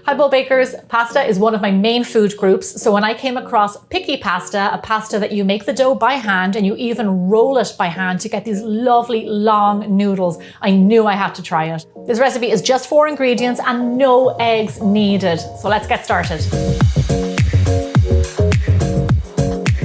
Hi Bowl Bakers, pasta is one of my main food groups, so when I came across Pici pasta, a pasta that you make the dough by hand and you even roll it by hand to get these lovely long noodles, I knew I had to try it. This recipe is just 4 ingredients and no eggs needed, so let's get started.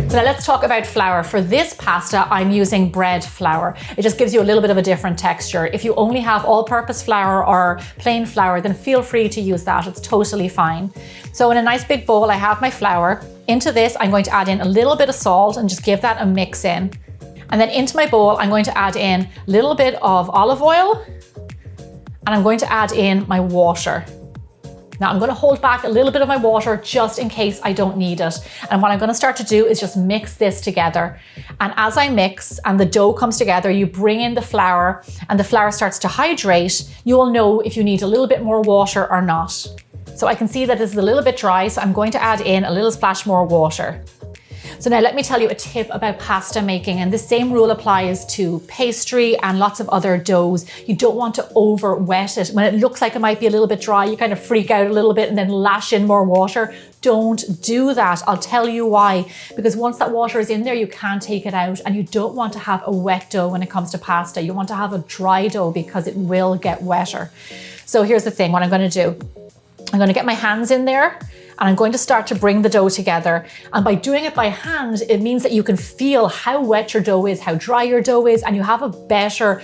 So now let's talk about flour. For this pasta, I'm using bread flour. It just gives you a little bit of a different texture. If you only have all-purpose flour or plain flour, then feel free to use that. It's totally fine. So in a nice big bowl, I have my flour. Into this, I'm going to add in a little bit of salt and just give that a mix in. And then into my bowl, I'm going to add in a little bit of olive oil, and I'm going to add in my water. Now I'm going to hold back a little bit of my water just in case I don't need it. And what I'm going to start to do is just mix this together. And as I mix and the dough comes together, you bring in the flour and the flour starts to hydrate. You will know if you need a little bit more water or not. So I can see that this is a little bit dry, so I'm going to add in a little splash more water. So now let me tell you a tip about pasta making, and the same rule applies to pastry and lots of other doughs. You don't want to over wet it. When it looks like it might be a little bit dry, you kind of freak out a little bit and then lash in more water. Don't do that. I'll tell you why. Because once that water is in there, you can't take it out, and you don't want to have a wet dough when it comes to pasta. You want to have a dry dough because it will get wetter. So here's the thing, what I'm going to do. I'm going to get my hands in there, and I'm going to start to bring the dough together. And by doing it by hand, it means that you can feel how wet your dough is, how dry your dough is, and you have a better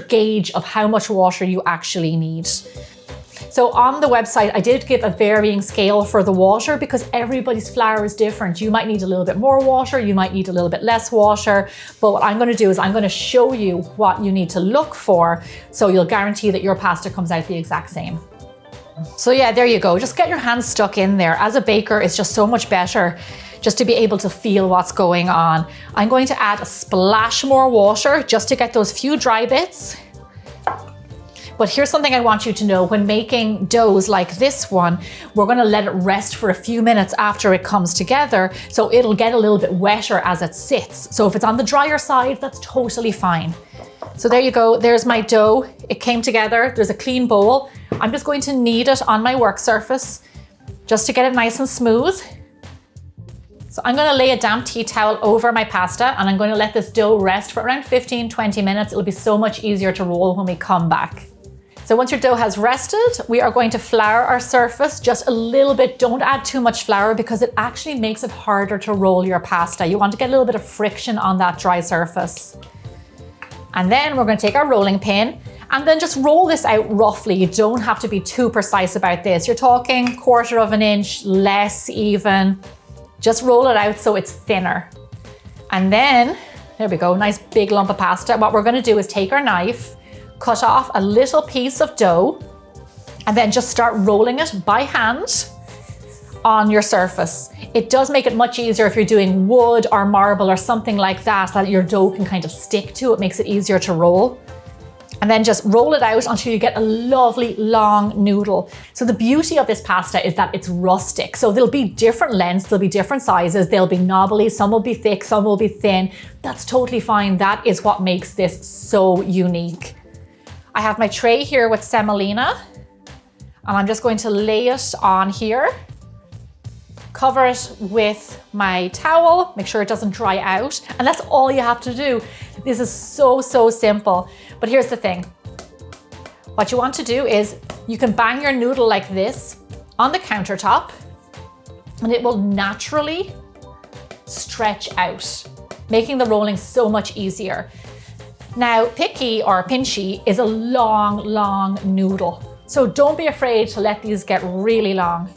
gauge of how much water you actually need. So on the website, I did give a varying scale for the water because everybody's flour is different. You might need a little bit more water, you might need a little bit less water. But what I'm going to do is I'm going to show you what you need to look for, so you'll guarantee that your pasta comes out the exact same. So yeah, there you go. Just get your hands stuck in there. As a baker, it's just so much better just to be able to feel what's going on. I'm going to add a splash more water just to get those few dry bits. But here's something I want you to know. When making doughs like this one, we're going to let it rest for a few minutes after it comes together, so it'll get a little bit wetter as it sits. So if it's on the drier side, that's totally fine. So there you go. There's my dough. It came together. There's a clean bowl. I'm just going to knead it on my work surface just to get it nice and smooth. So I'm going to lay a damp tea towel over my pasta, and I'm going to let this dough rest for around 15-20 minutes. It'll be so much easier to roll when we come back. So once your dough has rested, we are going to flour our surface just a little bit. Don't add too much flour because it actually makes it harder to roll your pasta. You want to get a little bit of friction on that dry surface. And then we're going to take our rolling pin and then just roll this out roughly. You don't have to be too precise about this. You're talking 1/4 of an inch, less even. Just roll it out so it's thinner. And then, there we go, nice big lump of pasta. What we're going to do is take our knife, cut off a little piece of dough, and then just start rolling it by hand on your surface. It does make it much easier if you're doing wood or marble or something like that your dough can kind of stick to. It makes it easier to roll. And then just roll it out until you get a lovely long noodle. So the beauty of this pasta is that it's rustic. So there'll be different lengths, there'll be different sizes, they'll be knobbly, some will be thick, some will be thin. That's totally fine. That is what makes this so unique. I have my tray here with semolina, and I'm just going to lay it on here. Cover it with my towel, make sure it doesn't dry out, and that's all you have to do. This is so simple. But here's the thing. What you want to do is you can bang your noodle like this on the countertop, and it will naturally stretch out, making the rolling so much easier. Now, Pici or Pici is a long noodle, so don't be afraid to let these get really long.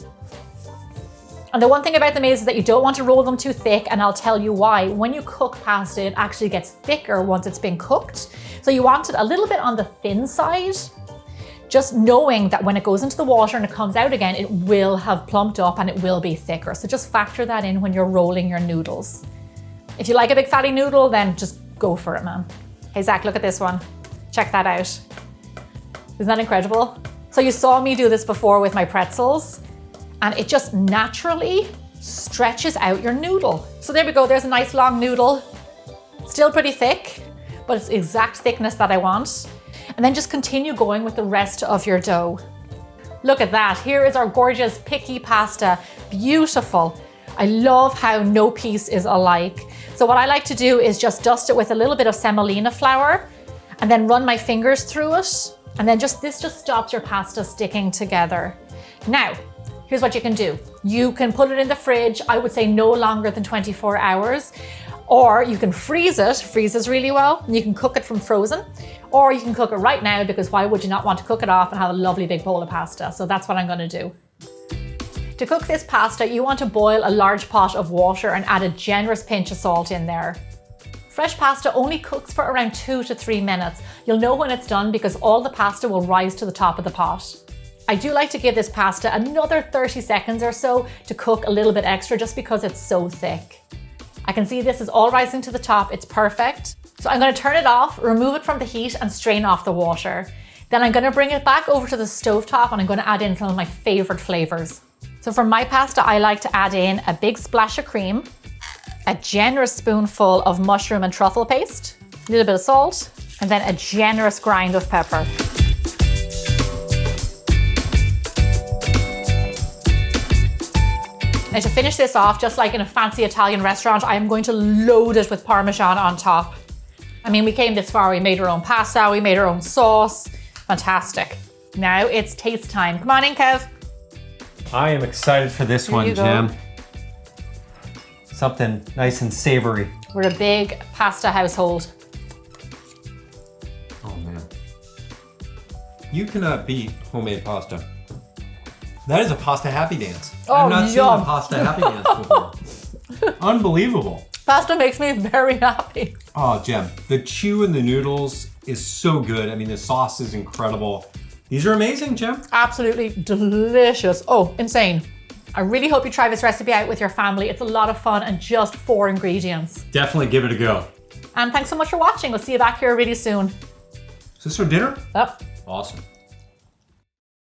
And the one thing about them is that you don't want to roll them too thick, and I'll tell you why. When you cook pasta, it actually gets thicker once it's been cooked. So you want it a little bit on the thin side, just knowing that when it goes into the water and it comes out again, it will have plumped up and it will be thicker. So just factor that in when you're rolling your noodles. If you like a big fatty noodle, then just go for it, man. Hey Zach, look at this one. Check that out. Isn't that incredible? So you saw me do this before with my pretzels, and it just naturally stretches out your noodle. So there we go, there's a nice long noodle. Still pretty thick, but it's the exact thickness that I want. And then just continue going with the rest of your dough. Look at that. Here is our gorgeous Pici pasta. Beautiful. I love how no piece is alike. So what I like to do is just dust it with a little bit of semolina flour and then run my fingers through it. And then this just stops your pasta sticking together. Now, here's what you can do. You can put it in the fridge, I would say no longer than 24 hours. Or you can freeze it, freezes really well, and you can cook it from frozen. Or you can cook it right now, because why would you not want to cook it off and have a lovely big bowl of pasta? So that's what I'm gonna do. To cook this pasta, you want to boil a large pot of water and add a generous pinch of salt in there. Fresh pasta only cooks for around 2 to 3 minutes. You'll know when it's done because all the pasta will rise to the top of the pot. I do like to give this pasta another 30 seconds or so to cook a little bit extra just because it's so thick. I can see this is all rising to the top, it's perfect. So I'm gonna turn it off, remove it from the heat and strain off the water. Then I'm gonna bring it back over to the stovetop and I'm gonna add in some of my favorite flavors. So for my pasta, I like to add in a big splash of cream, a generous spoonful of mushroom and truffle paste, a little bit of salt, and then a generous grind of pepper. Now to finish this off, just like in a fancy Italian restaurant, I am going to load it with Parmesan on top. I mean, we came this far, we made our own pasta, we made our own sauce. Fantastic. Now it's taste time. Come on in, Kev. I am excited for this one, Gem. Something nice and savory. We're a big pasta household. Oh man. You cannot beat homemade pasta. That is a pasta happy dance. I've not seen a pasta happy dance before. Unbelievable. Pasta makes me very happy. Oh, Gem, the chew in the noodles is so good. I mean, the sauce is incredible. These are amazing, Gem. Absolutely delicious. Oh, insane. I really hope you try this recipe out with your family. It's a lot of fun and just 4 ingredients. Definitely give it a go. And thanks so much for watching. We'll see you back here really soon. Is this for dinner? Yep. Awesome.